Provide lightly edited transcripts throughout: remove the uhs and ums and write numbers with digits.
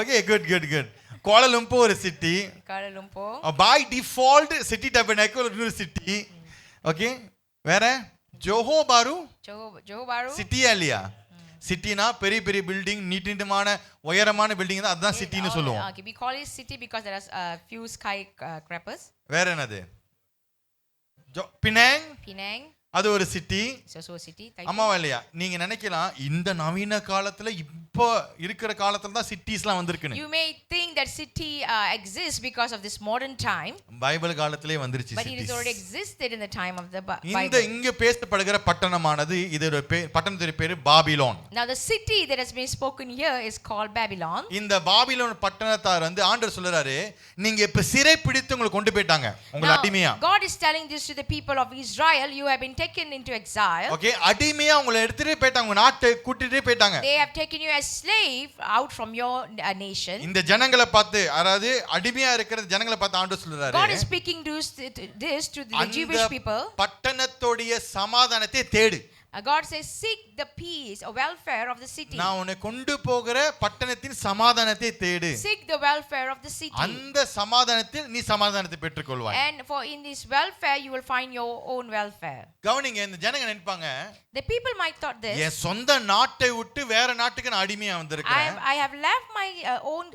Okay, good. Kuala Lumpur ஒரு city. Kuala Lumpur. By default city tabernacle ஒரு city. Okay, வேற ஜோஹோ பாரு Johor Bahru. சிட்டியா இல்லையா? சிட்டினா பெரிய பெரிய பில்டிங், நீட்டமான உயரமான பில்டிங் தான், அதுதான் சிட்டின்னு சொல்லுவோம். Okay, we call it city because there are few skyscrapers. வேற என்னது? பினாங், Penang அது ஒரு city. is also a city. ஆமாவா இல்லையா? நீங்க நினைக்கலாம் இந்த நவீன காலத்துல இப்போ இருக்கிற காலத்துல தான் சிட்டிஸ்லாம் வந்திருக்குன்னு. You may think that city exists because of this modern time, Bible காலத்திலே வந்துருச்சு but it has already existed in the time of the இந்த Bible. இங்க பேசப்படுகிற பட்டணமானது இதோட பட்டணத்தோட பேரு Babylon. Now the city that has been spoken here is called Babylon. இந்த Babylon பட்டணத்தார் வந்து ஆண்டவர் சொல்றாரு, நீங்க இப்ப சிறை பிடித்து உங்களை கொண்டு போயிட்டாங்க உங்களை அடிமையா. God is telling this to the people of Israel, you have been taken into exile. Okay, அடிமையா உங்களை எடுத்துட்டே போயிட்டாங்க, உங்க நாட்டை கூட்டிட்டே போயிட்டாங்க. They have taken you as slave out from your nation. இந்த ஜனங்களை பார்த்து, அதாவது அடிமையா இருக்கிற ஜனங்களை பார்த்து ஆண்டவர் சொல்றாரு, God is speaking this to the Jewish people. பட்டணத்தோட சமாதானத்தை தேடு. God says, seek the peace or welfare of the city. நான் உன்னை கொண்டு போகிற பட்டணத்தின் சமாதானத்தை தேடு. Seek the welfare of the city. அந்த சமாதானத்தில் நீ சமாதானத்தை பெற்றுக்கொள்வாய். And for in this welfare you will find your own welfare. கவனிங்க, இந்த ஜனங்க நினைப்பாங்க, The people might thought this. என் சொந்த நாட்டை விட்டு வேற நாட்டுக்கு நான் அடிமையா வந்திருக்கேன். I have left my own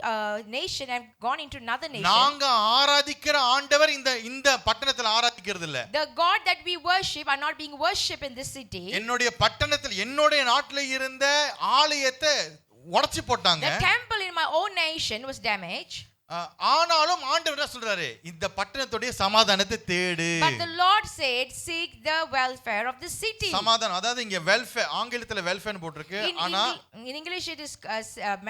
nation and gone into another nation. நாங்க ஆராதிக்கிற ஆண்டவர் இந்த பட்டணத்துல ஆராதிக்கிறது இல்ல. The God that we worship are not being worshipped in this city. என்னுடைய பட்டணத்தில் என்னுடைய நாட்டில் இருந்த ஆலயத்தை உடைச்சு போட்டாங்க. The temple in my own nation was damaged. ஆனாலும் ஆண்டவர் என்ன சொல்றாரு, இந்த பட்டணத்துடைய சமாதானத்தை தேடு. But the Lord said, seek the welfare of the city. சமாதானம், அதாவது இங்க வெல்ஃபேர், ஆங்கிலத்துல வெல்ஃபேர் போட்டுருக்கு, ஆனா in English it is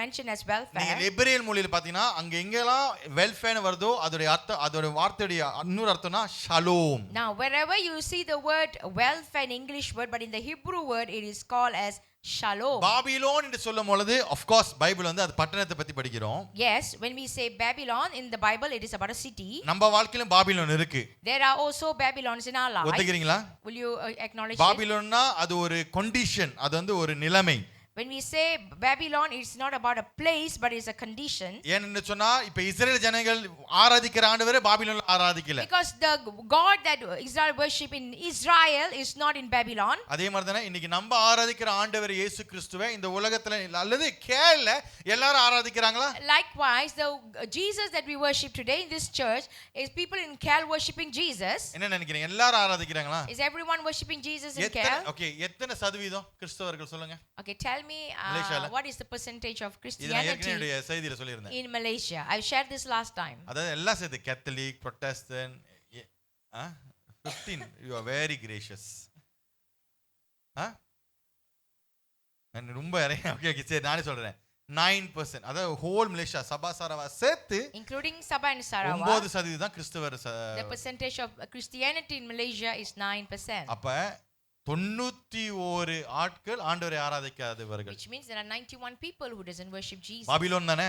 mentioned as welfare. நீங்க எபிரேய மொழியில பாத்தீங்கன்னா அங்க எங்கெல்லாம் வெல்ஃபேர் வருதோ அதோட அர்த்தம், அதோட வார்த்தையுடைய இன்னொரு அர்த்தம்னா shalom. Now wherever you see the word welfare in English word, but in the Hebrew word it is called as Shalom. Babylon என்று சொல்லும் பொழுது of course பைபிள் வந்து அது பட்டணத்தை பத்தி படிக்கிறோம். Yes, when we say Babylon in the Bible it is about a city. நம்ம வாழ்க்கையில பாபிலோன் இருக்கு. There are also Babylons in our life. ஒத்துக்கிறீங்களா? Will you acknowledge it? பாபிலோன்னா அது ஒரு கண்டிஷன், அது வந்து ஒரு நிலைமை. When we say Babylon, it's not about a place but it's a condition. ஏன்னு சொன்னா இப்ப இஸ்ரேல் ஜனங்கள் ஆராதிக்கிற ஆண்டவரே பாபிலோன்ல ஆராதிக்கல. Because the God that Israel worship in Israel is not in Babylon. அதே மாதிரி தானே இன்னைக்கு நம்ம ஆராதிக்கிற ஆண்டவர் இயேசு கிறிஸ்துவை இந்த உலகத்துல அல்லது கேரள எல்லாரும் ஆராதிக்கிறாங்களா? Likewise, the Jesus that we worship today in this church is people in Kerala worshiping Jesus. என்ன நினைக்கிறீங்க, எல்லாரும் ஆராதிக்கிறாங்களா? Is everyone worshiping Jesus in எத்தனை Kerala? ஓகே, எத்தனை சதவீதம் கிறிஸ்தவர்கள் சொல்லுங்க. Okay, tell me Malaysia what is the percentage of இது நான் Christianity ஏற்கனவே செய்தியில சொல்லியிருந்தேன். in Malaysia? I've shared this last time. அதாவது எல்லாம் சேர்த்து Catholic, Protestant 15. You are very gracious. நான் ரொம்ப ஓகே சரி நானே சொல்றேன். 9%, அதாவது ஹோல் மலேசியா சபா சாராவா சேர்த்து Including Sabah and Sarawak, 9% தான் கிறிஸ்தவர். the percentage of Christianity in Malaysia is 9%. அப்ப 91 ஆட்கள் ஆண்டவரை ஆராதிக்காதவர்கள். Which means there are 91 people who doesn't worship Jesus. Babylon தானே?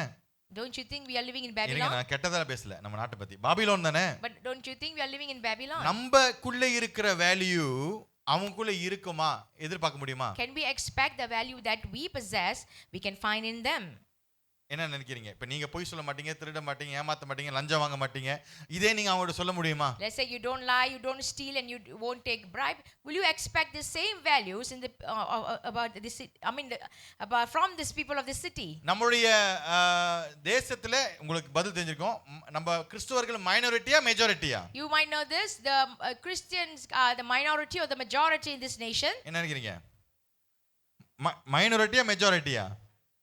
Don't you think we are living in இருங்க, Babylon? நான் கெட்டதா பேசல, நம்ம நாட்டை பத்தி. பாபிலோன் தானே? But don't you think we are living in Babylon? நம்மக்குள்ள இருக்கிற வேல்யூ அவங்களுக்குள்ள இருக்குமா, எதிர்பார்க்க முடியுமா? Can we expect the value that we possess we can find in them? என்ன நினைக்கிறீங்க? இப்ப நீங்க பொய் சொல்ல மாட்டீங்க, திருட மாட்டீங்க, ஏமாத்த மாட்டீங்க, லஞ்சம் வாங்க மாட்டீங்க, இதே நீங்க அவங்கள்ட்ட சொல்ல முடியுமா? Let's say you don't lie, you don't steal, and you won't take bribe. Will you expect the same values in the about this? I mean, about from these people of the city? நம்மளுடைய தேசத்துல உங்களுக்கு பதில் தெரிஞ்சிருக்கும். நம்ம கிறிஸ்தவர்கள் மைனாரிட்டியா மெஜாரிட்டியா? You might know this. The Christians are the minority or the majority in this nation. என்ன நினைக்கிறீங்க? மைனாரிட்டியா மெஜாரிட்டியா?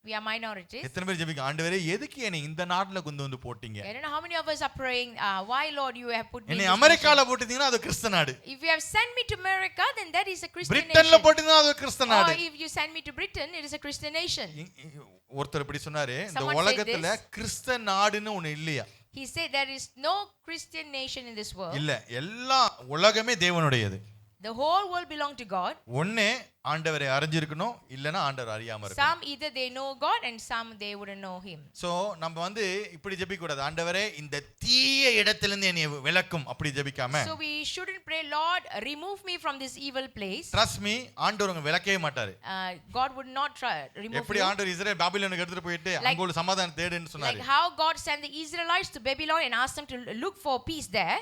We are minorities. எத்தனை பேர் ஜெபிக்க, ஆண்டவரே எதுக்கு என்னை இந்த நாட்டுல கொண்டு வந்து போட்டீங்க? I don't know how many of us are praying, why Lord you have put me in என்னை this அமெரிக்கால nation? போட்டுட்டீங்கன்னா அது கிறிஸ்த நாடு. If you have sent me to America, then that is a Christian பிரிட்டன்ல nation. போட்டீங்கன்னா அது கிறிஸ்த Or நாடு. if you send me to Britain, it is a Christian nation. ஒருத்தர் இப்படி சொன்னாரு, இந்த Someone said உலகத்துல this. கிறிஸ்த நாடுன்னு ஒண்ணு இல்லையா? He said there is no Christian nation in this world. இல்ல, எல்லா உலகமே தேவனுடையது. The whole world belong to God. ஒண்ணே ஆண்டவரை அறிஞ்சிருக்கணும், இல்லனா ஆண்டவர் அறியாம இருக்கணும். Some either they know God and some they wouldn't know him. So நம்ம வந்து இப்படி ஜெபிக்க கூடாது, ஆண்டவரே இந்த தீய இடத்திலிருந்து என்னை விலக்கும், அப்படி ஜெபிக்காம. So we shouldn't pray, Lord, remove me from this evil place. Trust me, ஆண்டவர் உங்களை விலக்கவே மாட்டாரு. God would not try remove எப்படி you. ஆண்டவர் இஸ்ரவேல் பாபிலோனுக்கு எடுத்துட்டு போயிட்டு அங்க ஒரு சமாதானம் தேடுன்னு சொன்னாரு. Like how God sent the Israelites to Babylon and asked them to look for peace there.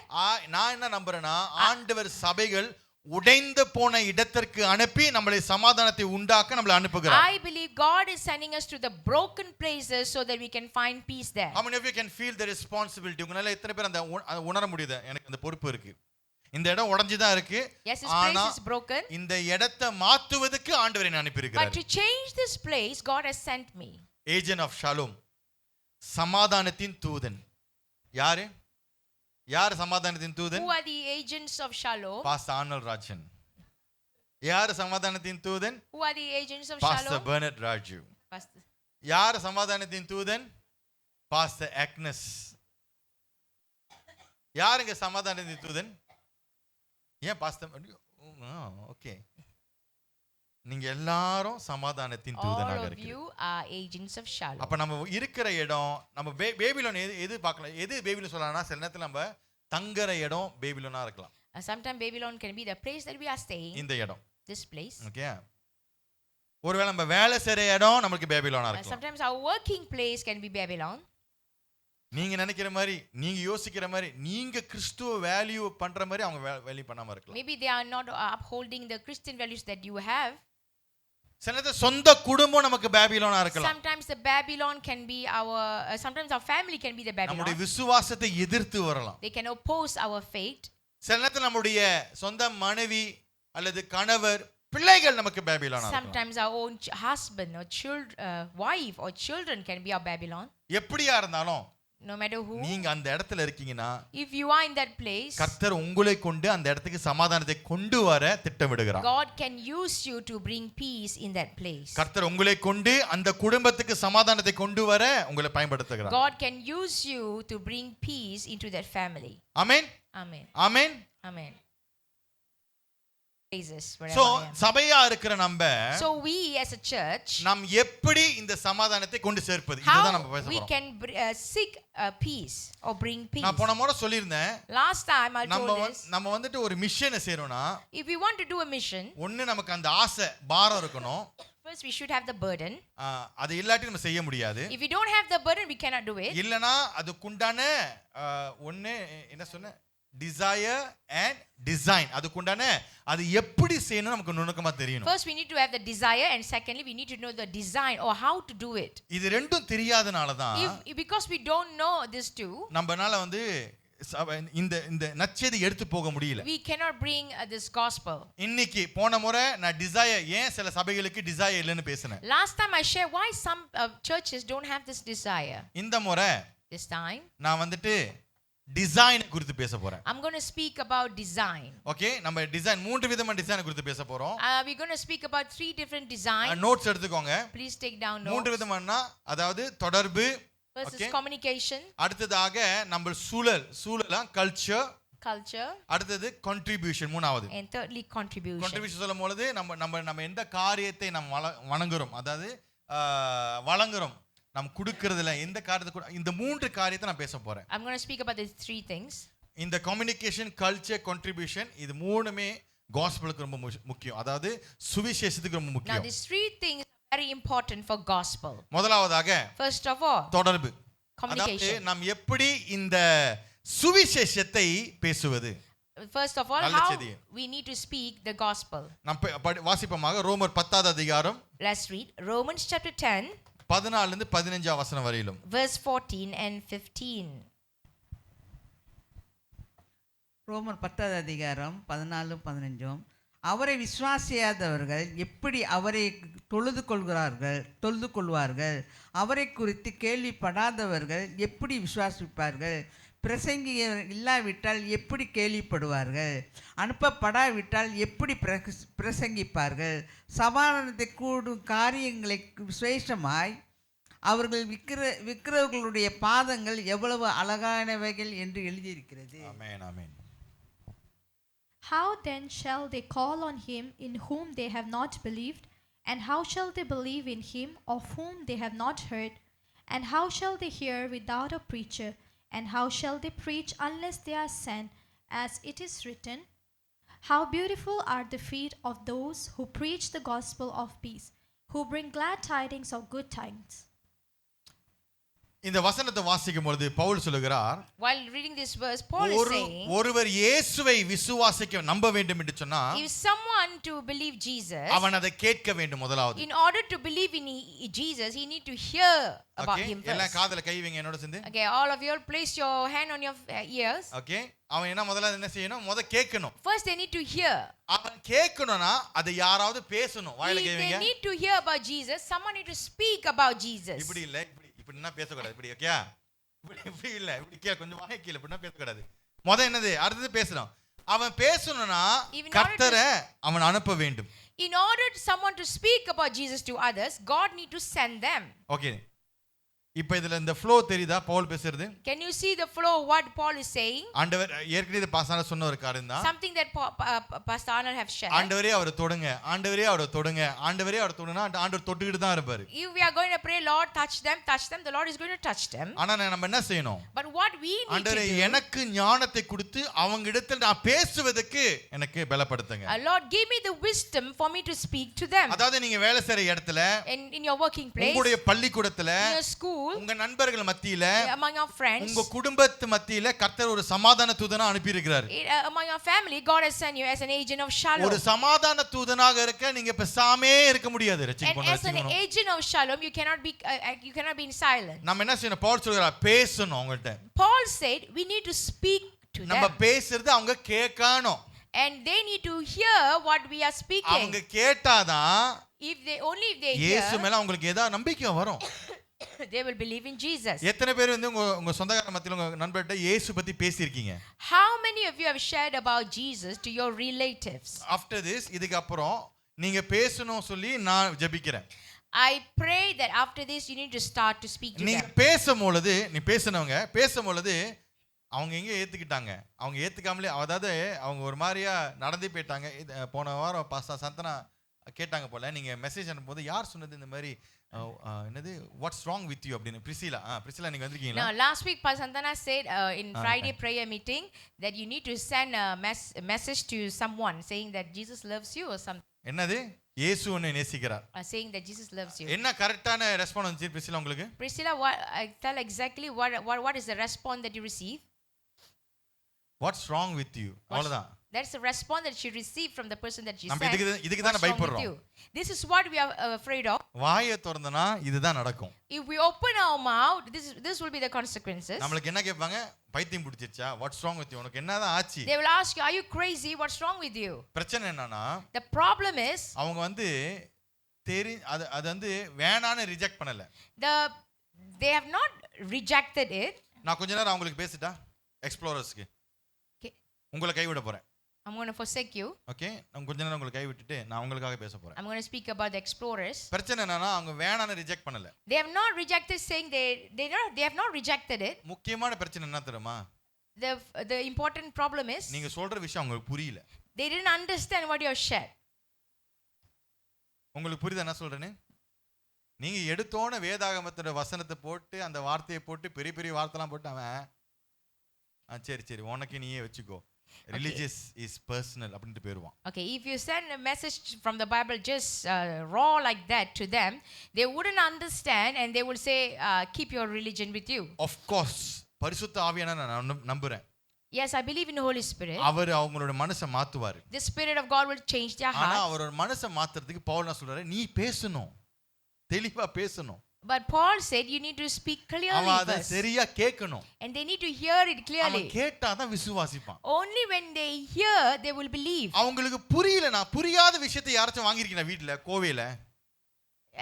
நான் என்ன நம்புறேன்னா, ஆண்டவர் சபைகள் உடைந்து போன இடத்திற்கு அனுப்பி நம்மளை சமாதானத்தை உண்டாக்க நம்மளை அனுப்புகிறார். I believe God is sending us to the broken places so that we can find peace there. How many of you can feel the responsibility? உங்களால எத்தனை பேர் அந்த உணர முடியுது, எனக்கு அந்த பொறுப்பு இருக்கு, இந்த இடம் உடைஞ்சு தான் இருக்கு, Yes, this place is broken, இந்த இடத்தை மாத்துவதற்கு ஆண்டவர் என்னை அனுப்பி but இருக்கிறார். to change this place God has sent me. Agent of shalom, சமாதானத்தின் தூதன். யாரு யார் சமாதானத்தின் தூதன்? Who are the agents of Shalom? Pastor Arnold Rajan. யார் சமாதானத்தின் தூதன்? Who are the agents of pastor Shalom? Bernard Raju. Pastor. யார் சமாதானத்தின் தூதன்? Pastor Agnes. யாருங்க சமாதானத்தின் தூதன்? ஏன் பாஸ்டர்? ஓகே, நீங்க எல்லாரும் சமாதானத்தின் All தூதனாக of இருக்கீங்க. you are agents of Shalom. அப்ப நம்ம இருக்கிற இடம், நம்ம பேபிலோன் எது பார்க்கலாம், எது பேபிலோன் சொல்லலாம்னா, சில நேரத்துல நம்ம தங்குற இடம் பேபிலோனா இருக்கலாம். Sometimes Babylon can be the place that we are staying. இந்த இடம், This place. ஓகே. ஒருவேளை நம்ம வேலை செய்யற இடம் நமக்கு பேபிலோனா இருக்கலாம். Sometimes our working place can be Babylon. நீங்க நினைக்கிற மாதிரி, நீங்க யோசிக்கிற மாதிரி, நீங்க கிறிஸ்துவ வேல்யூ பண்ற மாதிரி அவங்க வேல்யூ பண்ணாம இருக்கலாம். Maybe they are not upholding the Christian values that you have. சில நேரத்துல சொந்த குடும்பம் நமக்கு பேபிலோனா இருக்கலாம். Sometimes the Babylon can be our sometimes our family can be the நம்முடைய Babylon. விசுவாசத்தை எதிர்த்து வரலாம். They can oppose our faith. சில நேரத்துல நம்முடைய சொந்த மனைவி அல்லது கணவர், பிள்ளைகள் நமக்கு பேபிலோனா இருக்கலாம். Sometimes our own husband or wife or children can be our Babylon. எப்படியா இருந்தாலும், No matter who, நீங்க அந்த இடத்துல இருக்கீங்கன்னா, if you are in that place, கர்த்தர் உங்களை கொண்டு அந்த இடத்துக்கு சமாதானத்தை கொண்டு வர திட்டமிடுகிறார். God can use you to bring peace in that place. கர்த்தர் உங்களை கொண்டு அந்த குடும்பத்துக்கு சமாதானத்தை கொண்டு வர உங்களை பயன்படுத்துகிறார். God can use you to bring peace into that family. Amen, Amen. Amen. Amen. Praises so wherever I am. சபையா இருக்கிற நம்ம, So we as a church, நாம் எப்படி இந்த சமாதானத்தை கொண்டு சேர்ப்பது, இதுதான் நம்ம how பேச we போறோம். can seek peace or bring peace. நான் போன முறை சொல்லியிருந்தேன், Last time I told this, நம்ம வந்துட்டு ஒரு மிஷனை செய்றோம்னா, if we want to do a mission, ஒண்ணு நமக்கு அந்த ஆசை பாரம் இருக்கணும். first we should have the burden. அது இல்லாட்டி நம்ம செய்ய முடியாது. If we don't have the burden, we cannot do it. இல்லனா அதுக்குண்டான ஒண்ணு என்ன சொன்ன, டிசையர் அண்ட் டிசைன், அதுக்குண்டான அது எப்படி செய்யணும் நமக்கு நுணுக்கமா தெரியணும். First we need to have the desire, and secondly we need to know the design or how to do it. இது ரெண்டும் தெரியாதனால தான் Because we don't know this too, நம்மனால வந்து இந்த நற்செய்தி எடுத்து போக முடியல. we cannot bring this gospel. இன்னைக்கு போன முறை நான் டிசையர், ஏன் சில சபைகளுக்கு டிசையர் இல்லைன்னு பேசினேன். Last time I shared why some churches don't have this desire. இந்த முறை This time நான் வந்துட்டு டிசைன் குறித்து பேச போறேன். I'm going to speak about design. Okay, நம்ம டிசைன் 3 விதமான டிசைன் குறித்து பேச போறோம். We're going to speak about 3 different designs. Notes எடுத்துக்கோங்க. Please take down 3 notes. விதமானா, அதாவது தொடர்பு, First okay, is communication, அடுத்ததாக நம்ம சூழலா கல்ச்சர், culture, அடுத்தது கான்ட்ரிபியூஷன், மூணாவது. and thirdly contribution. கான்ட்ரிபியூஷன் சொல்லும்போது நம்ம எந்த காரியத்தை நம்ம வணங்குறோம், அதாவது வழங்குறோம், நம்ம கொடுக்கிறதுல எந்த காரியத்தை, இந்த 3 காரியத்தை நான் பேச போறேன். I'm going to speak about these 3 things. இந்த கம்யூனிகேஷன், கல்ச்சர், கான்ட்ரிபியூஷன், இது மூணுமே காஸ்பலுக்கு ரொம்ப முக்கியம், அதாவது சுவிசேஷத்துக்கு ரொம்ப Now முக்கியம். these 3 things are very important for gospel. முதலாவதாக First of all, தொடர்பு. அதாவது communication. நாம் எப்படி இந்த சுவிசேஷத்தை பேசுவது. First of all, நல்ல how செய்தி. we need to speak the gospel. நாம் வாசிப்போமாக ரோமர் 10வது அதிகாரம், Let's read Romans chapter 10, 14 இருந்து 15 வசனம் வரையிலும். verse 14 and 15. ரோமர் 10வது அதிகாரம் 14 15. அவரை விசுவாசியாதவர்கள் எப்படி அவரை தொழுது கொள்வார்கள், அவரை குறித்து கேள்விப்படாதவர்கள் எப்படி விசுவாசிப்பார்கள், பிரசங்கி இல்லாவிட்டால் எப்படி கேள்விப்படுவார்கள், அனுப்பப்படாவிட்டால் எப்படி பிரசங்கிப்பார்கள், சமாதானத்தை கூடும் காரியங்களை விசேஷமாய் அவர்கள் விற்கிறவர்களுடைய பாதங்கள் எவ்வளவு அழகானவைகள் என்று எழுதியிருக்கிறது. ஆமென், ஆமென். How then shall they call on him in whom they have not believed? And how shall they believe in him of whom they have not heard? And how shall they hear without a preacher? And how shall they preach unless they are sent? As it is written, how beautiful are the feet of those who preach the gospel of peace, who bring glad tidings of good tidings. இந்த வசனத்தை வாசிக்கும் பொழுது பவுல் சொல்லுகிறார், While reading this verse, Paul is saying, ஒருவர் இயேசுவை விசுவாசிக்க நம்ப வேண்டும் என்று சொன்னா, if someone to believe Jesus, அவன் அதை கேட்க வேண்டும் முதலாவது. in order to believe in Jesus, he need to hear about Okay, him எல்லாம் first. காதுல கை வைங்க என்னோட சேர்ந்து. Okay, all of you place your hand on your ears. Okay, அவன் என்ன முதல்ல என்ன செய்யணும்? கேட்கணும். First they need to hear. அவன் கேட்கணும்னா அது யாராவது பேசணும். வாயில கை They வைங்க. need to hear about Jesus. Someone need to speak about Jesus. இப்படி இல்ல, இப்படின்னா பேசக்கூடாது. இப்படி ஓகே, இப்படி இல்ல, இப்படி கீழே கொஞ்சம் வாய் கீழே இப்படின்னா பேசக்கூடாது. என்னது அடுத்தது பேசணும். அவன் பேசணும்னா கர்த்தரை அவன் அனுப்ப வேண்டும். In order for someone to speak about Jesus to others, God need to send them. Okay, இப்போ இதுல இந்த ஃப்ளோ தெரியுதா பவுல் பேசுறது? Can you see the flow of what Paul is saying? ஆண்டவர் ஏற்கனவே பாஸ்டர் சொன்ன ஒரு காரியம் தான். Something that Pastor Arnold have shared. ஆண்டவரே அவரை தொடுங்க, ஆண்டவரே அவரை தொடுங்க, ஆண்டவரே அவரை தொடுனா ஆண்டவர் தொட்டுக்கிட்டு தான் இருப்பாரு. If we are going to pray, Lord touch them, the Lord is going to touch them. ஆனா நம்ம என்ன செய்யணும்? But what we need ஆண்டவரே to do, எனக்கு ஞானத்தை கொடுத்து அவங்க இடத்துல நான் பேசுவதற்கு எனக்கு பலப்படுத்துங்க. Lord give me the wisdom for me to speak to them. அதாவது நீங்க வேலை செய்யற இடத்துல, in your working place, உங்களுடைய பள்ளிக்கூடத்துல, in your school, உங்க நண்பர்கள் மத்தியில, among your friends, உங்க குடும்பத்து மத்தியில கர்த்தர் ஒரு சமாதான தூதனா அனுப்பி இருக்கிறார். among your family, God has sent you as an agent of shalom. ஒரு சமாதான தூதனாக இருக்க நீங்க பேசாமே இருக்க முடியாது. And as an agent of shalom, you cannot be in silence. நம்ம என்ன செய்யணும்? பவுல் சொல்றார், பேசணும் அவங்கள்ட்ட. Paul said we need to speak to நம்ம them. பேசுறது அவங்க கேட்கணும். And they need to hear what we are speaking. அவங்க கேட்டாதான் If they இயேசு hear, மேல அவங்களுக்கு ஏதாவது நம்பிக்கை வரும். they will believe in Jesus. எத்தனை பேர் வந்து உங்க சொந்தக்கார மத்தியில உங்க நண்பர்கிட்ட இயேசு பத்தி பேசியிருக்கீங்க? How many of you have shared about Jesus to your relatives? After this, இதுக்கு அப்புறம் நீங்க பேசணும் சொல்லி நான் ஜெபிக்கிறேன். I pray that after this you need to start to speak to நீங்க them. பேசும்பொழுது, நீ பேசும்பொழுது அவங்க எங்க ஏத்துக்கிட்டாங்க? அவங்க ஏத்துக்காமலே, அதாவது அவங்க ஒரு மாதிரியா நடந்து போயிட்டாங்க. போன வாரம் பாஸ்டர் சந்தனா கேட்டாங்க போல, நீங்க மெசேஜ் அனுப்பும்போது யார் சொன்னது இந்த மாதிரி என்னது வாட்ஸ் ராங் வித் யூ அப்படின்னு? பிரிசிலா நீங்க வந்திருக்கீங்களா? Now last week Pastor Santana said in Friday prayer meeting that you need to send a message to someone saying that Jesus loves you or something. என்னது? இயேசு உன்னை நேசிக்கிறார். Saying that Jesus loves you. என்ன கரெக்டான response வந்துச்சு Priscilla உங்களுக்கு? Priscilla, tell exactly what is the response that you received? Watts wrong with you? அவ்வளவுதான். That's the response that she received from the person that she நம்ம said. இதுக்கு தான் பயப்படுறோம். This is what we are afraid of. வாயை திறந்தனா இதுதான் நடக்கும். If we open our mouth, this will be the consequences. நமக்கு என்ன கேட்பாங்க? பைத்தியம் பிடிச்சிருச்சா? What's wrong with you? உனக்கு என்னதான் ஆச்சு? They will ask you, are you crazy? What's wrong with you? பிரச்சனை என்னன்னா, The problem is அவங்க வந்து அது வந்து வேணான்னு ரிஜெக்ட் பண்ணல. they have not rejected it. நான் கொஞ்ச நேரம் அவங்களுக்கு பேசிட்டா எக்ஸ்ப்ளோரர்ஸ்க்கு உங்களை கைவிட போறேன். I'm going to forsake you. Okay, நான் கொஞ்ச நேரம் உங்களை கைவிட்டுட்டு நான் உங்களுக்காக பேச போறேன். I'm going to speak about the explorers. பிரச்சனை என்னன்னா, அவங்க வேணான்னு ரிஜெக்ட் பண்ணல. They have not rejected, saying they have not rejected it. முக்கியமான பிரச்சனை என்ன தெரியுமா? The important problem is நீங்க சொல்ற விஷயம் அவங்களுக்கு புரியல. they didn't understand what you have shared. உங்களுக்கு புரியுதா என்ன சொல்றேன்னு? நீங்க எடுத்தோன வேதாகமத்தோட வசனத்தை போட்டு அந்த வார்த்தையை போட்டு பெரிய பெரிய வார்த்தைலாம் போட்டு அவன் சரி உனக்கு நீயே வச்சுக்கோ, religious is personal அப்படினு பேருவான். Okay, if you send a message from the Bible just raw like that to them, they wouldn't understand and they will say keep your religion with you. Of course, பரிசுத்த ஆவியானவரை நான் நம்புறேன். Yes, I believe in the Holy Spirit. அவர் அவங்களோட மனசை மாத்துவார். The Spirit of God will change their hearts. ஆனா அவரோட மனசை மாத்துறதுக்கு பவுல் என்ன சொல்றாரு? நீ பேசணும், தெளிவா பேசணும். But Paul said you need to speak clearly அவன் அதை first. சரியா கேட்கணும். And they need to hear it clearly. அவன் கேட்டாதான் விசுவாசிப்பான். Only when they hear they will believe. அவங்களுக்கு புரியலனா, புரியாத விஷயத்தை யாராச்சும் வாங்கிருக்கீங்களா வீட்ல கோவையில?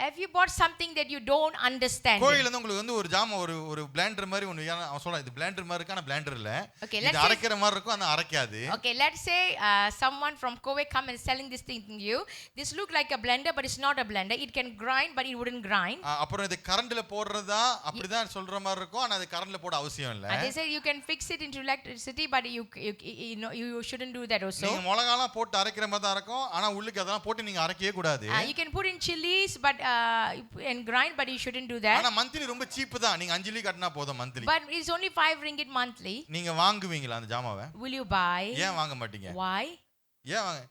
have you bought something that you don't understand? கோயில்ல இருந்து உங்களுக்கு வந்து ஒரு ஜாம ஒரு பிளெண்டர் மாதிரி ஒன்னு அவன் சொல்றான் இது பிளெண்டர் மாதிரி இருக்கு ஆனா பிளெண்டர் இல்ல. Okay, இது அரைக்கிற மாதிரி இருக்கும் ஆனா அரைக்காது. Okay, let's say someone from Kuwait come and selling this thing to you. This look like a blender but it's not a blender. It can grind but it wouldn't grind. அப்புறம் இது கரண்ட்ல போடுறதா அப்படிதான் சொல்ற மாதிரி இருக்கும் ஆனா அது கரண்ட்ல போட அவசியம் இல்ல. And they say you can fix it into electricity but you know you shouldn't do that also. நீங்க மிளகாலாம் போட்டு அரைக்கிற மாதிரி தான் இருக்கும் ஆனா உள்ளுக்கு அதெல்லாம் போட்டு நீங்க அரைக்கவே கூடாது. You can put in chilies but and grind but you shouldn't do that. ஆனா மந்த்லி ரொம்ப சீப் தான். நீங்க 5 லி கட்டினா போதும் monthly. But it's only 5 ringgit monthly. நீங்க வாங்குவீங்களா அந்த ஜாமாவை? Will you buy? ஏன் வாங்க மாட்டீங்க? Why? ஏன் வாங்க?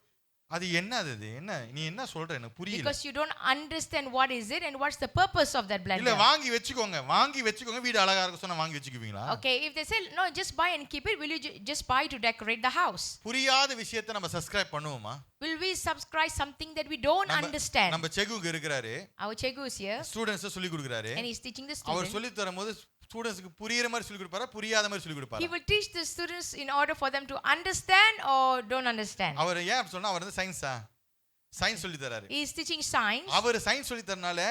அது என்னது அது? என்ன நீ என்ன சொல்ற எனக்கு புரியல. Because you don't understand what is it and what's the purpose of that blender. இல்ல வாங்கி வெச்சுக்கோங்க வீடு அழகா இருக்கு சொன்னா வாங்கி வெச்சுக்குவீங்களா? Okay, if they say no just buy and keep it, will you just buy to decorate the house? புரியாத விஷயத்தை நம்ம சப்ஸ்கிரைப் பண்ணுவோமா? Will we subscribe something that we don't understand? நம்ம செகுங்க இருக்காரு. Our Chegu is here students சொல்லி கொடுக்கறாரு. and he's teaching the our students. சொல்லி தரும்போது ஸ்டூடண்ட்ஸ்க்கு புரியுற மாதிரி சொல்லி கொடுப்பாரா புரியாத மாதிரி சொல்லி கொடுப்பாரா? He will teach the students in order for them to understand or don't understand. அவர் ஏன் அப்படி சொன்னா அவர் வந்து சயின்ஸ் சொல்லி தராரு. He is teaching science. அவர் சயின்ஸ் சொல்லி தரனால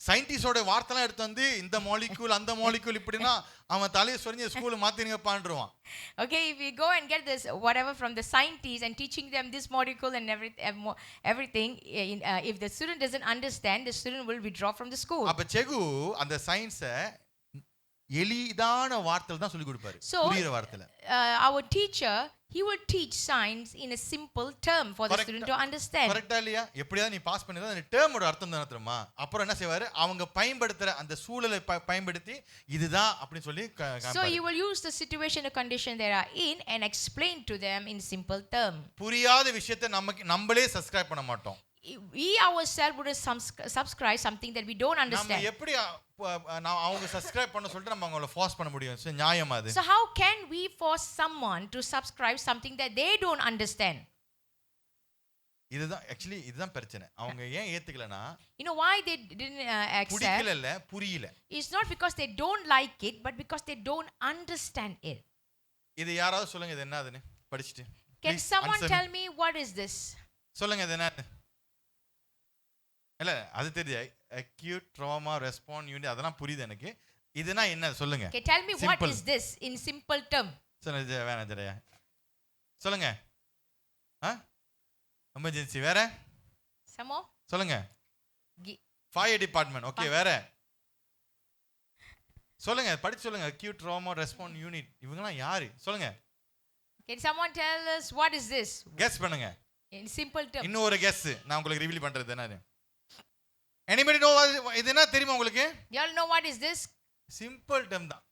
சயின்டிஸ்டோட வார்த்தைலாம் எடுத்து வந்து இந்த மாலிக்யூல் அந்த மாலிக்யூல் இப்படினா அவன் தலைய சொரிஞ்ச ஸ்கூல்ல மாத்தினீங்க பான்றுவான். Okay, if we go and get this whatever from the scientists and teaching them this molecule and everything, if the student doesn't understand, the student will withdraw from the school. அப்ப செகு அந்த சயின்ஸை எளிதான வார்த்தையில தான் சொல்லி கொடுப்பாரு. புரியுற வார்த்தையில. Our teacher, he will teach science in a simple term for the student to understand. கரெக்ட்டா இல்லையா? எப்படியாவது நீ பாஸ் பண்ணினா அந்த டேர்மோட அர்த்தம் தான தெரியுமா? அப்புறம் என்ன செய்வாரு? அவங்க பயன்படுத்துற அந்த சூழலை பயன்படுத்தி இதுதான் அப்படி சொல்லி காண்பாரு. So he will use the situation or condition they are in and explain to them in simple term. புரியாத விஷயத்தை நம்மளே சப்ஸ்கிரைப் பண்ண மாட்டோம். We ourselves would subscribe something that we don't understand. நம்ம எப்படி அவங்க சப்ஸ்கிரைப் பண்ண சொல்லிட்டு நம்ம அவங்கள ஃபோர்ஸ் பண்ண முடியும்? நியாயமா அது? So how can we force someone to subscribe something that they don't understand? இதுதான் एक्चुअली இதுதான் பிரச்சனை. அவங்க ஏன் ஏத்துக்கலனா You know why they didn't accept? புரியல இல்ல புரியல. It's not because they don't like it but because they don't understand it. இது யாராவது சொல்லுங்க இது என்னதுன்னு படிச்சிட்டு. Can someone tell me what is this? சொல்லுங்க இது என்ன? இல்ல அது தெரியுது. acute trauma response unit அதெல்லாம் புரியுது எனக்கு. இதுனா என்ன சொல்லுங்க. Okay, tell me what is this in simple term. சொல்லுங்க வேணாம் ஜெயா. சொல்லுங்க. எமர்ஜென்சி வேற? Some more? சொல்லுங்க. Fire department. ஓகே வேற? சொல்லுங்க படிச்சு சொல்லுங்க. acute trauma response unit இவங்கலாம் யாரு? சொல்லுங்க. Can someone tell us what is this? Guess பண்ணுங்க. In simple term. இன்னொரு கெஸ் நான் உங்களுக்கு ரிவீல் பண்றது என்னது? anybody know இது என்ன தெரியுமா உங்களுக்கு? You all know what is this? Simple term தான்.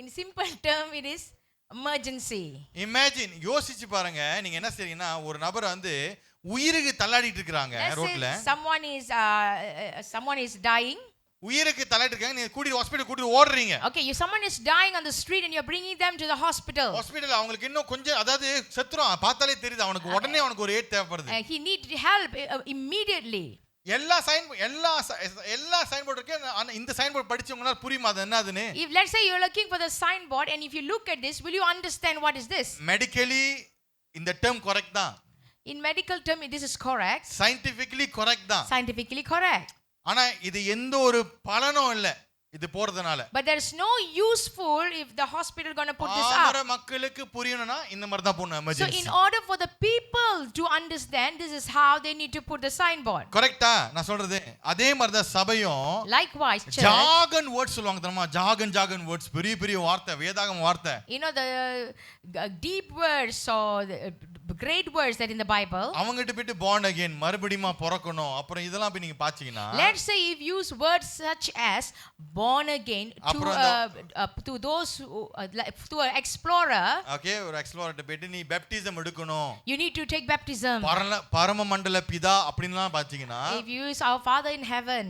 In simple term it is emergency. Imagine யோசிச்சு பாருங்க நீங்க என்ன செய்றீங்கன்னா ஒரு நபர் வந்து உயிருக்கு தள்ளாடிட்டு இருக்காங்க ரோட்ல. Someone is dying. உயிருக்கு தள்ளாடிட்டு இருக்காங்க நீங்க கூட்டி ஹாஸ்பிடல் கூட்டி ஓடுறீங்க. Okay, if someone is dying on the street and you're bringing them to the hospital. Hospital அவங்களுக்கு இன்னும் கொஞ்சம் அதாவது செத்துறான் பார்த்தாலே தெரியுது அவனுக்கு உடனே அவனுக்கு ஒரு எய்ட் தேவைப்படுது. He need help immediately. எல்லா சைன் போர்டு இருக்கு. இந்த சைன் போர்டு படிச்சவங்களால புரியுமா அது என்னதுன்னு? If let's say you're looking for the signboard and if you look at this, will you understand what is this? Medically இந்த term correct தான். In medical term this is correct. Scientifically correct தான். Scientifically correct. ஆனா இது எந்த ஒரு பலனும் இல்ல இது போறதனால. But there is no useful if the hospital going to put this up. ஆமர மக்களுக்கு புரியணும்னா இந்த மாதிரி தான் போணும் emergency. So in order for the people to understand, this is how they need to put the signboard. கரெக்ட்டா நான் சொல்றது? அதே மாதிரி தான் சபையும் Likewise church. ஜாகன் வேர்ட்ஸ் சொல்லுவாங்க தெரியுமா? ஜாகன் வேர்ட்ஸ் பெரிய பெரிய வார்த்தை வேதாகம வார்த்தை. You know the deep words or the great words that in the Bible. அவங்கிட்ட போய் born again மறுபடியுமா பிறக்கணும். அப்புறம் இதெல்லாம் போய் நீங்க பாத்தீங்கன்னா Let's say if you use words such as born again to those to an explorer. Okay, ஒரு எக்ஸ்ப்ளோரர் போய் நீ baptism எடுக்கணும். You need to take baptism. பரம மண்டல பிதா அப்படின்லாம் பாத்தீங்கன்னா If you use our Father in heaven.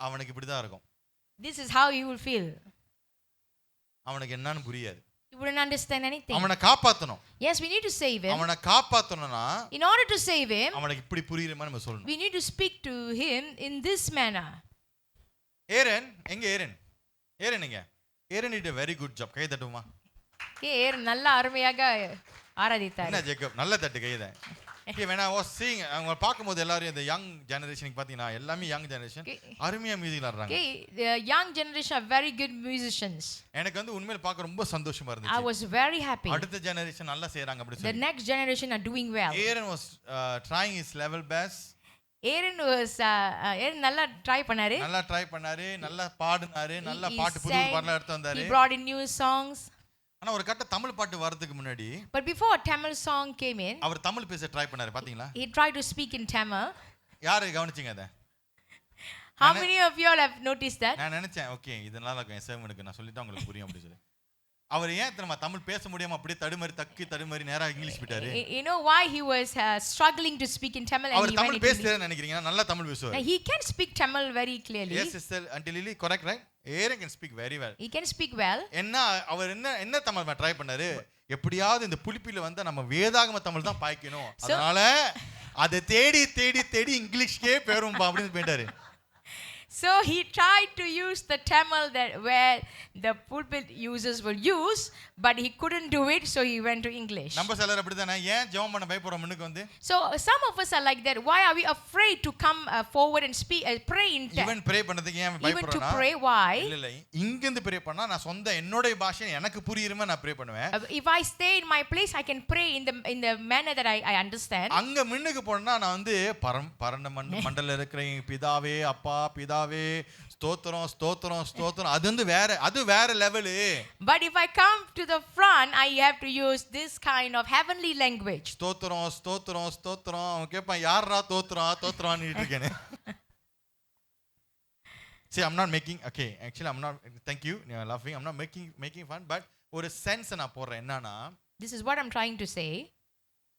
அவனுக்கு இப்படி தான் இருக்கும். This is how he will feel. அவனுக்கு என்னன்னு புரியாது. He wouldn't understand anything. அவனை காப்பாத்தணும். Yes, we need to save him. அவனை காப்பாத்தணும்னா in order to save him அவனுக்கு இப்படி புரியுற மாதிரி நம்ம சொல்லணும். we need to speak to him in this manner. ஏரன் எங்க ஏரன் எங்க ஏரன் did a very good job. கை தட்டுமா? ஏரன் நல்ல அருமையாக ஆராதித்தார். என்ன ஜேக்கப் நல்ல தட்டு கையத. Okay, when I was seeing அவங்க பாக்கும்போது எல்லாரும் இந்த யங் ஜெனரேஷனுக்கு பாத்தீங்கன்னா எல்லாமே யங் ஜெனரேஷன் அருமையா மியூசிக் ஆடுறாங்க. Okay, the young generation are very good musicians. எனக்கு வந்து உண்மையில பார்க்க ரொம்ப சந்தோஷமா I இருந்துச்சு. was very happy. அடுத்த ஜெனரேஷன் நல்லா செய்றாங்க அப்படி The சொல்லி. next generation are doing well. Aaron was trying his level best. Aaron நல்லா ட்ரை பண்ணாரு. நல்லா ட்ரை பண்ணாரு, நல்லா பாடுனாரு, நல்லா He பாட்டு புது sang, பாடலாம் எடுத்து வந்தாரு. He brought in new songs. ஆனா ஒரு கட்ட தமிழ் பாட்டு வரதுக்கு முன்னாடி But before a Tamil song came in, அவர் தமிழ் பேச ட்ரை பண்ணாரு பாத்தீங்களா? he tried to speak in Tamil. யாரு கவனிச்சீங்க அத? How many of you all have noticed that? நான் நினைச்சேன் ஓகே இதனால என் சேவனுக்கு நான் சொல்லிட்டா உங்களுக்கு புரியும் அப்படி சொல்லி. அவர் ஏன் நம்ம தமிழ் பேச முடியாம அப்படியே தடுமாறி நேரா இங்கிலீஷ் போயிட்டாரு? You know why he was struggling to speak in Tamil and our he went Tamil into English? பேசுறாருன்னு நினைக்கிறீங்க? நல்லா தமிழ் பேசுவார். He can speak Tamil very clearly. Yes sister, until Lily correct right? Aaron can speak very well. He can speak well. அவர் என்ன Tamil try பண்ணாரு? எப்படியாவது இந்த புலிப்பில வந்து நம்ம வேதாகம தமிழ் தான் பாய்க்கணும். அதனால அதை தேடி இங்கிலீஷ்க்கே பேரும் அப்படின்னு போயிட்டாரு. So he tried to use the Tamil that where the pulpit users will use, but he couldn't do it, so he went to English. நம்ம சிலர் அப்படிதானே ஏன் ஜெபம் பண்ண பயப்படுறோம் முன்னுக்கு வந்து? So some of us are like that. Why are we afraid to come forward and speak, pray in Tamil? Even pray பண்ணதுக்கு ஏன் Even பயப்படுறோம்னா? to pray, why? இல்ல இங்க இருந்து ப்ரே பண்ணா நான் சொந்த என்னோட பாஷை எனக்கு புரியுறமா நான் ப்ரே பண்ணுவேன். If I stay in my place, I can pray in the manner that I understand. அங்க முன்னுக்கு போனா நான் வந்து பரண்ட மண்டல இருக்கிற பிதாவே அப்பா பிதாவே ஸ்தோத்திரம் அது வந்து வேற level. But if I come to the front, I have to use this kind of heavenly language. ஸ்தோத்திரம் அவன் கேட்பான் யாரா தோத்திரான்னு இருக்கேன்னு. See, I'm not making okay actually I'm not thank you you're laughing I'm not making fun but ஒரு sense நான் போடுறேன் என்னன்னா This is what I'm trying to say.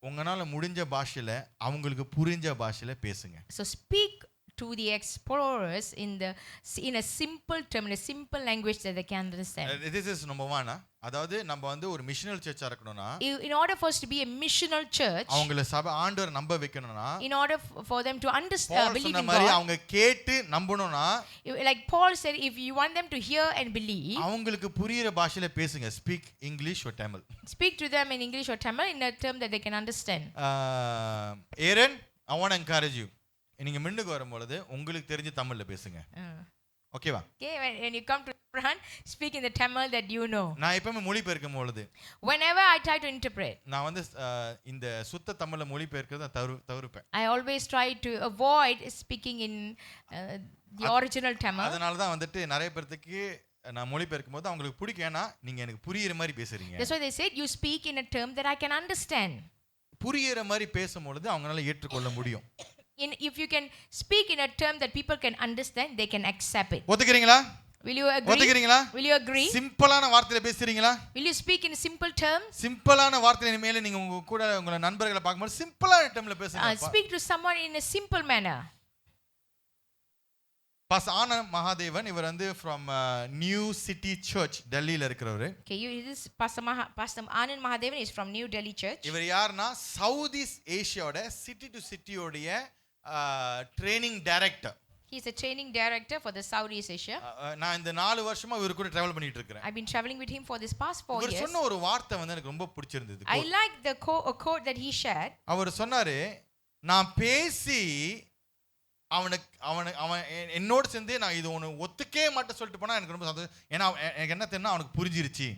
உங்களால முடிஞ்ச பாஷையில அவங்களுக்கு புரிஞ்ச பாஷையில பேசுங்க. So speak to the explorers in a simple term, in a simple language that they can understand. This is number 1. அதாவது நம்ம வந்து ஒரு மிஷனல் சர்ச்சா இருக்கணும்னா in order for us to be a missional church, அவங்கள சபை ஆண்டவர் நம்ப வைக்கணும்னா in order for them to understand, believe in மாதிரி God, அவங்க கேட்டு நம்பணும்னா like Paul said, if you want them to hear and believe, அவங்களுக்கு புரியுற பாஷையில பேசுங்க. Speak English or Tamil. speak to them in English or Tamil in a term that they can understand. Aaron, I want to encourage you. நீங்க முன்னுக்கு வரும்போது உங்களுக்கு தெரிஞ்ச தமிழ்ல பேசுங்க. ஓகேவா? Okay, when you come to front, speak in the Tamil that you know. நான் எப்பவுமே மொழிபெயர்க்கும் பொழுது Whenever I try to interpret, நான் வந்து இந்த சுத்த தமிழ்ல மொழிபெயர்க்கிறத தவிர்ப்பேன். I always try to avoid speaking in the original Tamil. அதனால தான் வந்துட்டு நிறைய பேருக்கு நான் மொழிபெயர்க்கும் போது அவங்களுக்கு பிடிக்கும்னா நீங்க எனக்கு புரியுற மாதிரி பேசுறீங்க. That's why they said you speak in a term that I can understand. புரியுற மாதிரி பேசும்பொழுது அவங்களால ஏற்றுக்கொள்ள முடியும். If you can speak in a term that people can understand, they can accept it. ஒத்துக்கிறீங்களா? Will you agree? ஒத்துக்கிறீங்களா? Will you agree? சிம்பிளான வார்த்தையில பேசுறீங்களா? Will you speak in simple terms? சிம்பிளான வார்த்தையில மேல நீங்க உங்க நண்பர்களை பார்க்கும்போது சிம்பிளான டெர்ம்ல பேசுங்க. Speak to someone in a simple manner. Pastor Anand Mahadevan இவர் வந்து from நியூ சிட்டி சர்ச் டெல்லில இருக்கிறவர். Okay, this Pastor Anand Mahadevan is from New Delhi Church. இவர் யாருன்னா சவுத் ஈஸ்ட் ஏசியாவோட சிட்டி டு சிட்டியோட training director. He is a training director for the Southeast Asia. நான் இந்த 4 வருஷமா இவர் கூட டிராவல் பண்ணிட்டு இருக்கேன். I've been traveling with him for this past 4 years. இவர் சொன்ன ஒரு வார்த்தை வந்து எனக்கு ரொம்ப பிடிச்சிருந்தது. I like the quote that he shared. அவர் சொன்னாரு நான் பேசி அவன் என்னோட சேர்ந்து நான் இது ஒன்று ஒத்துக்கே மாட்டேன் சொல்லிட்டு போனா எனக்கு ரொம்ப சந்தோஷம். ஏன்னா எனக்கு என்ன தெரியும்னா அவனுக்கு புரிஞ்சிருச்சு.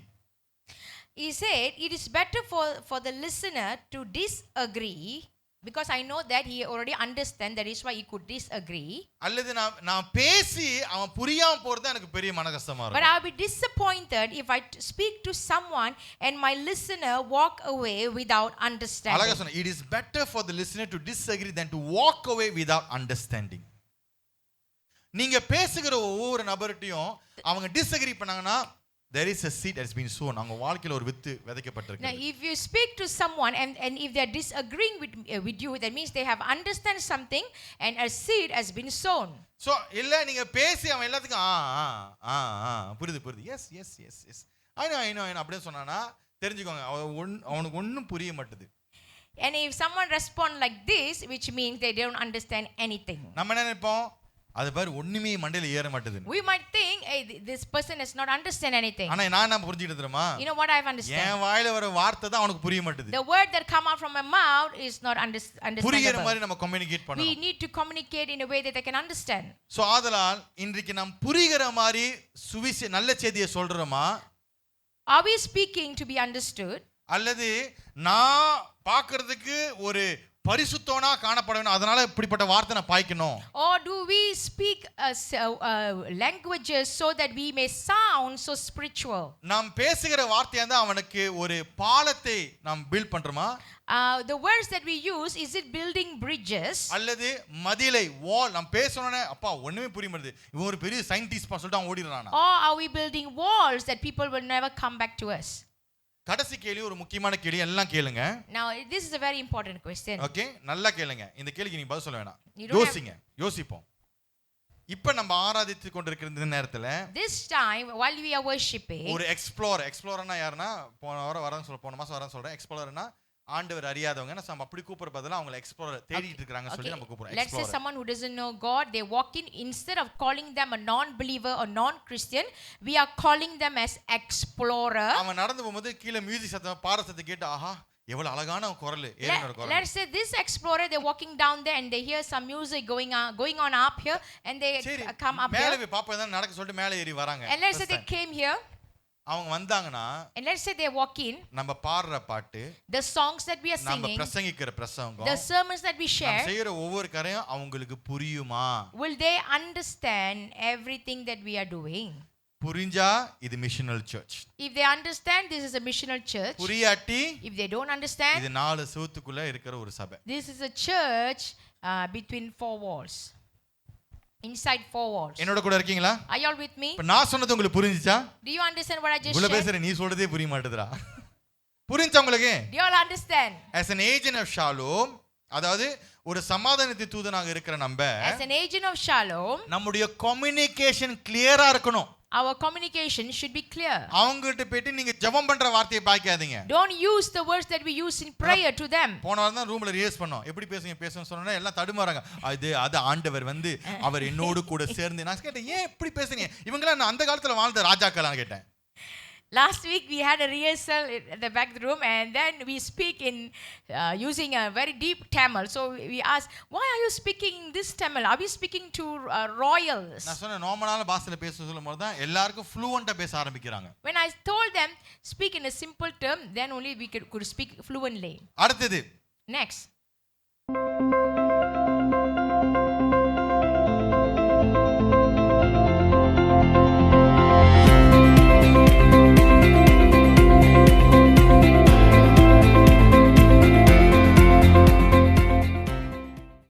He said it is better for the listener to disagree because I know that he already understand, that is why he could disagree. அல்லது நான் பேசி அவன் புரியாம போறது எனக்கு பெரிய மன கஷ்டமா இருக்கும். But I'll be disappointed if I speak to someone and my listener walk away without understanding. அழகா சொன்னா it is better for the listener to disagree than to walk away without understanding. நீங்க பேசுகிற ஒவ்வொரு நபர்கிட்டயும் அவங்க டிஸ்அக்ரி பண்ணாங்கன்னா there is a seed that has been sown. அவங்க வாழ்க்கையில ஒரு with விதைக்கப்பட்டிருக்கு. Now if you speak to someone and if they are disagreeing with you, that means they have understand something and a seed has been sown. So இல்ல நீங்க பேசி அவன் எல்லாத்துக்கும் புரியுது yes I know அப்படியே சொன்னானா தெரிஞ்சுக்கோங்க அவனுக்கு ஒண்ணும் புரிய மாட்டுது. And if someone respond like this, which means they don't understand anything. நம்ம என்ன நினைப்போம் அது பாரு ஒண்ணுமே மண்டையில ஏற மாட்டேது. We might think, hey, this person does not understand anything. ஆனா நான் என்ன புரிஞ்சிட்டு தெரியுமா? You know what I've understood? என் வாயில வர வார்த்தை தான் அவனுக்கு புரிய மாட்டேது. The word that come out from my mouth is not புரியுற understandable. மாதிரி நம்ம கம்யூனிகேட் We பண்ணணும். need to communicate in a way that they can understand. So ஆதலால் இன்றைக்கு நாம் புரிகிற மாதிரி நல்ல செய்தியை சொல்றோமா? Are we speaking to be understood? அல்லது நான் பார்க்கிறதுக்கு ஒரு பரிசுத்தோனா காணப்பட வேண்டும், அதனால இப்படிப்பட்ட வார்த்தை நான் பாய்க்கணும்? Or do we speak languages so that we may sound so spiritual? நாம் பேசுகிற வார்த்தையா தான் அவனுக்கு ஒரு பாலத்தை நாம் பில்ட் பண்றோமா? The words that we use, is it building bridges? அல்லது மதிலை வால் நாம் பேசணும்னே அப்பா ஒண்ணுமே புரிய மாட்டேது, இவன் ஒரு பெரிய சயின்டிஸ்ட் பா சொல்லிட்டு அவன் ஓடிறானா? Or are we building walls that people will never come back to us? கடைசி கேள்வி ஒரு முக்கியமான கேள்வி, எல்லாம் கேளுங்க. Now this is a very important question. Okay, நல்லா கேளுங்க. இந்த கேள்விக்கு நீங்க பதில் சொல்ல வேணாம், You don't யோசிங்க, யோசிப்போம். இப்ப நம்ம ஆராதித்து கொண்டிருக்கிற இந்த நேரத்துல This time while we are worshiping, ஒரு எக்ஸ்ப்ளோரர்னா யாருன்னா போன மாசம் வரேன்னு சொல்றேன். எக்ஸ்ப்ளோரர்னா ஆண்டவர் அறியாதவங்க, நம்ம அப்படி கூப்பிடுற பதிலா அவங்களை எக்ஸ்ப்ளோரர் தேடிட்டு இருக்காங்க சொல்லி நம்ம கூப்பிடுறோம். Let's say someone who doesn't know God, they walk in, instead of calling them a non-believer or non-Christian, we are calling them as explorer. அவன் நடந்து போகும்போது கீழ மியூசிக் சத்தம் பாட சத்தம் கேட்டு ஆஹா எவ்வளவு அழகான குரல், ஏறனோட குரல். Let's say this explorer, they're walking down there and they hear some music going on up here, and they come up மேலே here. போய் பாப்பா தான் நடக்க சொல்லிட்டு மேலே ஏறி வராங்க. And let's say they came here. அவங்க வந்தாங்கன்னா And let's say they walk in. நம்ம பாடுற பாட்டு, the songs that we are நம்ம singing, பிரசங்கிக்கிற பிரசங்கம், the sermons that we share, நம்ம செய்யற ஒவ்வொரு காரியம் அவங்களுக்கு புரியுமா? will they understand everything that we are doing? புரிஞ்சா இது missional church. If they understand, this is a missional church. புரியாட்டி If they don't understand, இது நாலு செவுத்துக்குள்ள இருக்கிற ஒரு சபை. this is a church between four walls. Inside four walls. என்னோட கூட இருக்கீங்களா? Are you all with me? இப்ப நான் சொன்னது உங்களுக்கு புரிஞ்சுச்சா? Do you understand what I just இவ்வளவு shared? பேசுற நீ சொல்றதே புரிய மாட்டேதுடா. புரிஞ்சா உங்களுக்கு? Do you all understand? As an agent of Shalom, அதாவது ஒரு சமாதானத்தின் தூதனாக இருக்கிற நம்ம As an agent of Shalom, நம்முடைய கம்யூனிகேஷன் கிளியரா இருக்கணும். our communication should be clear. அவங்ககிட்ட போயிட்டு நீங்க ஜெபம் பண்ற வார்த்தையை பாய்க்காதீங்க. Don't use the words that we use in prayer to them. போன வாரம் தான் ரூம்ல ரிஹர்ஸ் பண்ணோம், எப்படி பேசுன்னு சொன்னா எல்லாம் தடுமாறாங்க. அது ஆண்டவர் வந்து அவர் என்னோடு கூட சேர்ந்து. நான் கேட்டேன் ஏன் இப்படி பேசுறீங்க, இவங்கலாம் அந்த காலத்துல வாழ்ந்த ராஜாக்களான்னு கேட்டேன். Last week we had a rehearsal at the back room, and then we speak in using a very deep Tamil. So we asked, why are you speaking this Tamil? Are we speaking to royals? நான் சொன்ன நார்மலான பாஷையில பேச சொல்லும்போது தான் எல்லாருக்கும் ஃப்ளூவெண்டா பேச ஆரம்பிக்கிறாங்க. When I told them speak in a simple term, then only we could speak fluently. அடுத்தது Next,